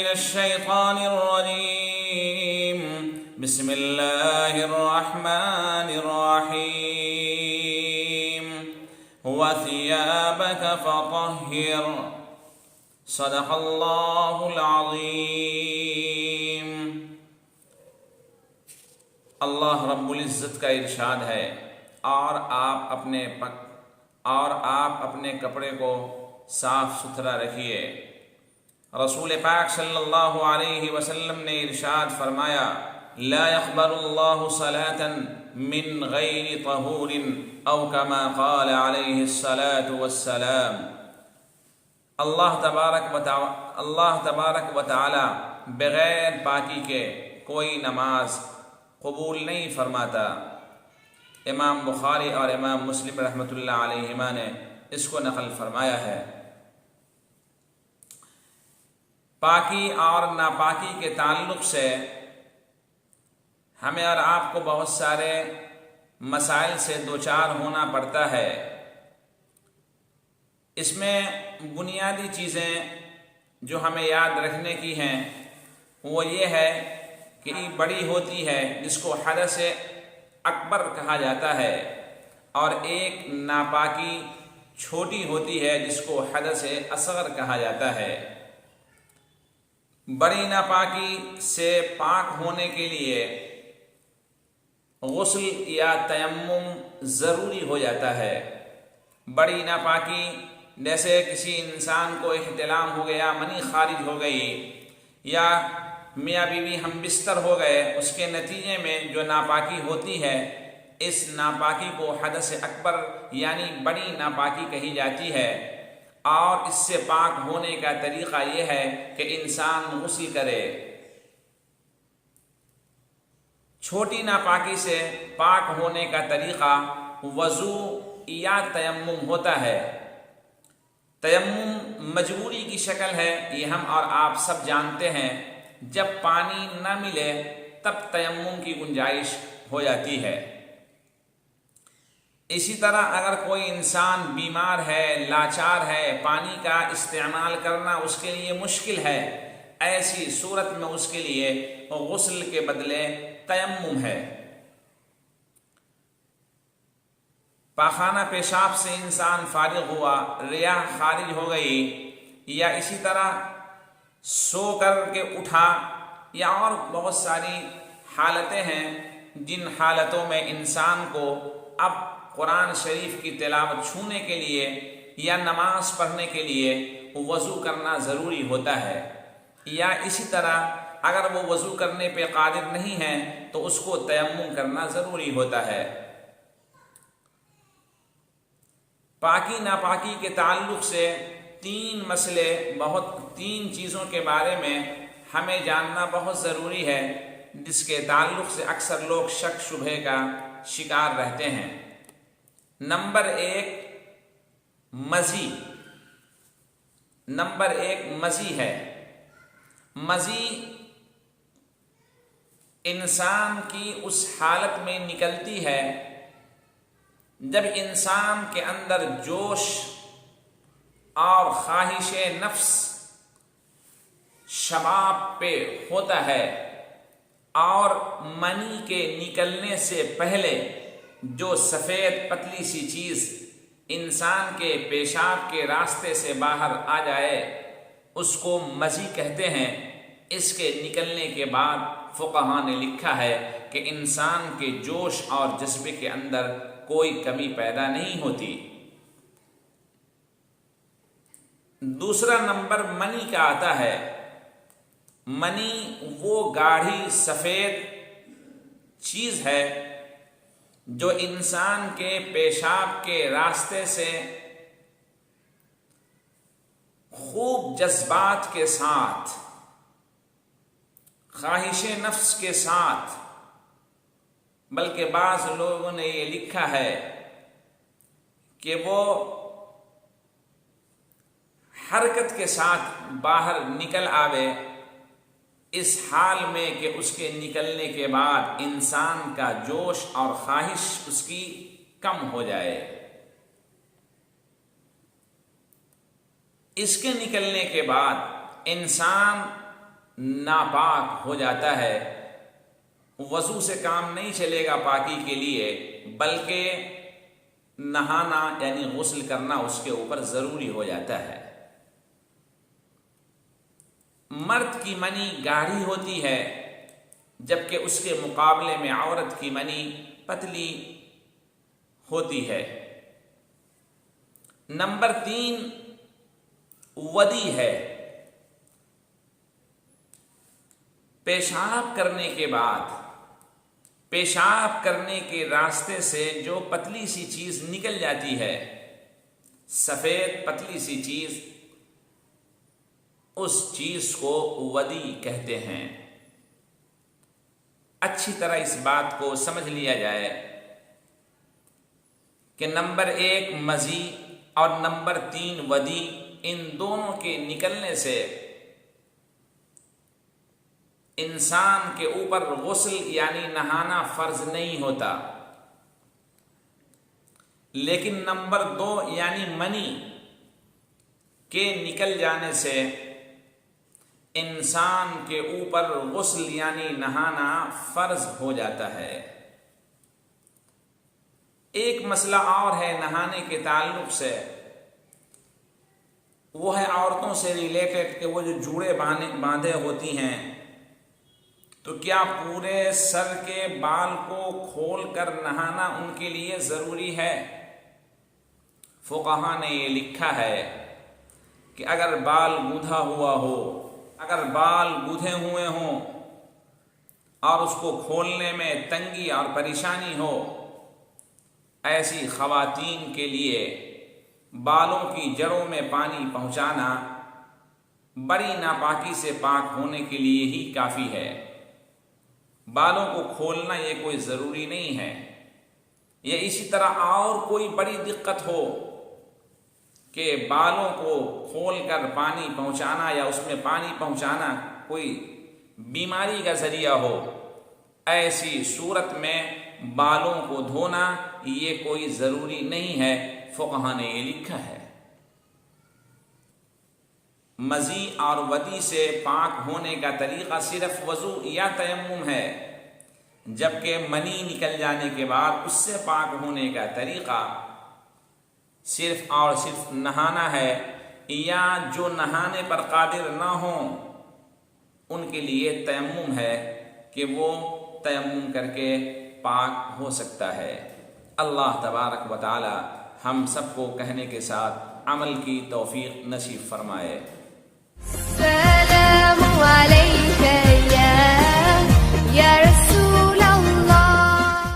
الشيطان الرجيم بسم الله الرحمن الرحيم وثيابك فطهر صدق اللہ العظیم۔ اللہ رب العزت کا ارشاد ہے، اور آپ اپنے کپڑے کو صاف ستھرا رکھیے۔ رسول پاک صلی اللہ علیہ وسلم نے ارشاد فرمایا، لا يقبل اللہ صلاة من غیر طہور او کما قال علیہ الصلاة والسلام۔ اللہ تبارک و تعالی بغیر پاکی کے کوئی نماز قبول نہیں فرماتا۔ امام بخاری اور امام مسلم رحمۃ اللہ علیہما نے اس کو نقل فرمایا ہے۔ پاکی اور ناپاکی کے تعلق سے ہمیں اور آپ کو بہت سارے مسائل سے دوچار ہونا پڑتا ہے۔ اس میں بنیادی چیزیں جو ہمیں یاد رکھنے کی ہیں وہ یہ ہے کہ بڑی ہوتی ہے جس کو حدث اکبر کہا جاتا ہے، اور ایک ناپاکی چھوٹی ہوتی ہے جس کو حدث اصغر کہا جاتا ہے۔ بڑی ناپاکی سے پاک ہونے کے لیے غسل یا تیمم ضروری ہو جاتا ہے۔ بڑی ناپاکی جیسے کسی انسان کو احتلام ہو گیا، منی خارج ہو گئی، یا میاں بیوی ہم بستر ہو گئے، اس کے نتیجے میں جو ناپاکی ہوتی ہے، اس ناپاکی کو حدث اکبر یعنی بڑی ناپاکی کہی جاتی ہے۔ اور اس سے پاک ہونے کا طریقہ یہ ہے کہ انسان غسل کرے۔ چھوٹی ناپاکی سے پاک ہونے کا طریقہ وضو یا تیمم ہوتا ہے۔ تیمم مجبوری کی شکل ہے، یہ ہم اور آپ سب جانتے ہیں۔ جب پانی نہ ملے تب تیمم کی گنجائش ہو جاتی ہے۔ اسی طرح اگر کوئی انسان بیمار ہے، لاچار ہے، پانی کا استعمال کرنا اس کے لیے مشکل ہے، ایسی صورت میں اس کے لیے غسل کے بدلے تیمم ہے۔ پاخانہ پیشاب سے انسان فارغ ہوا، ریاح خارج ہو گئی، یا اسی طرح سو کر کے اٹھا، یا اور بہت ساری حالتیں ہیں جن حالتوں میں انسان کو اب قرآن شریف کی تلاوت چھونے کے لیے یا نماز پڑھنے کے لیے وضو کرنا ضروری ہوتا ہے، یا اسی طرح اگر وہ وضو کرنے پہ قادر نہیں ہے تو اس کو تیمم کرنا ضروری ہوتا ہے۔ پاکی ناپاکی کے تعلق سے تین چیزوں کے بارے میں ہمیں جاننا بہت ضروری ہے، جس کے تعلق سے اکثر لوگ شک شبہے کا شکار رہتے ہیں۔ نمبر ایک مزی ہے۔ مزی انسان کی اس حالت میں نکلتی ہے جب انسان کے اندر جوش اور خواہش نفس شباب پہ ہوتا ہے، اور منی کے نکلنے سے پہلے جو سفید پتلی سی چیز انسان کے پیشاب کے راستے سے باہر آ جائے اس کو مزی کہتے ہیں۔ اس کے نکلنے کے بعد فقہاء نے لکھا ہے کہ انسان کے جوش اور جذبے کے اندر کوئی کمی پیدا نہیں ہوتی۔ دوسرا نمبر منی کا آتا ہے۔ منی وہ گاڑھی سفید چیز ہے جو انسان کے پیشاب کے راستے سے خوب جذبات کے ساتھ، خواہش نفس کے ساتھ، بلکہ بعض لوگوں نے یہ لکھا ہے کہ وہ حرکت کے ساتھ باہر نکل آوے، اس حال میں کہ اس کے نکلنے کے بعد انسان کا جوش اور خواہش اس کی کم ہو جائے۔ اس کے نکلنے کے بعد انسان ناپاک ہو جاتا ہے، وضو سے کام نہیں چلے گا پاکی کے لیے، بلکہ نہانا یعنی غسل کرنا اس کے اوپر ضروری ہو جاتا ہے۔ مرد کی منی گاڑھی ہوتی ہے، جبکہ اس کے مقابلے میں عورت کی منی پتلی ہوتی ہے۔ نمبر 3 ودی ہے۔ پیشاب کرنے کے بعد پیشاب کرنے کے راستے سے جو پتلی سی چیز نکل جاتی ہے، سفید پتلی سی چیز، اس چیز کو ودی کہتے ہیں۔ اچھی طرح اس بات کو سمجھ لیا جائے کہ نمبر 1 مزی اور نمبر 3 ودی، ان دونوں کے نکلنے سے انسان کے اوپر غسل یعنی نہانا فرض نہیں ہوتا، لیکن نمبر 2 یعنی منی کے نکل جانے سے انسان کے اوپر غسل یعنی نہانا فرض ہو جاتا ہے۔ ایک مسئلہ اور ہے نہانے کے تعلق سے، وہ ہے عورتوں سے ریلیٹڈ کہ وہ جو جوڑے باندھے ہوتی ہیں، تو کیا پورے سر کے بال کو کھول کر نہانا ان کے لیے ضروری ہے؟ فقہا نے یہ لکھا ہے کہ اگر بال گودھا ہوا ہو، اگر بال گودھے ہوئے ہوں اور اس کو کھولنے میں تنگی اور پریشانی ہو، ایسی خواتین کے لیے بالوں کی جڑوں میں پانی پہنچانا بڑی ناپاکی سے پاک ہونے کے لیے ہی کافی ہے۔ بالوں کو کھولنا یہ کوئی ضروری نہیں ہے۔ یہ اسی طرح اور کوئی بڑی دقت ہو کہ بالوں کو کھول کر پانی پہنچانا یا اس میں پانی پہنچانا کوئی بیماری کا ذریعہ ہو، ایسی صورت میں بالوں کو دھونا یہ کوئی ضروری نہیں ہے، فقہا نے یہ لکھا ہے۔ مزی اور ودی سے پاک ہونے کا طریقہ صرف وضو یا تیمم ہے، جبکہ منی نکل جانے کے بعد اس سے پاک ہونے کا طریقہ صرف اور صرف نہانا ہے، یا جو نہانے پر قادر نہ ہوں ان کے لیے تیمم ہے کہ وہ تیمم کر کے پاک ہو سکتا ہے۔ اللہ تبارک و تعالی ہم سب کو کہنے کے ساتھ عمل کی توفیق نصیب فرمائے۔ السلام علیکم۔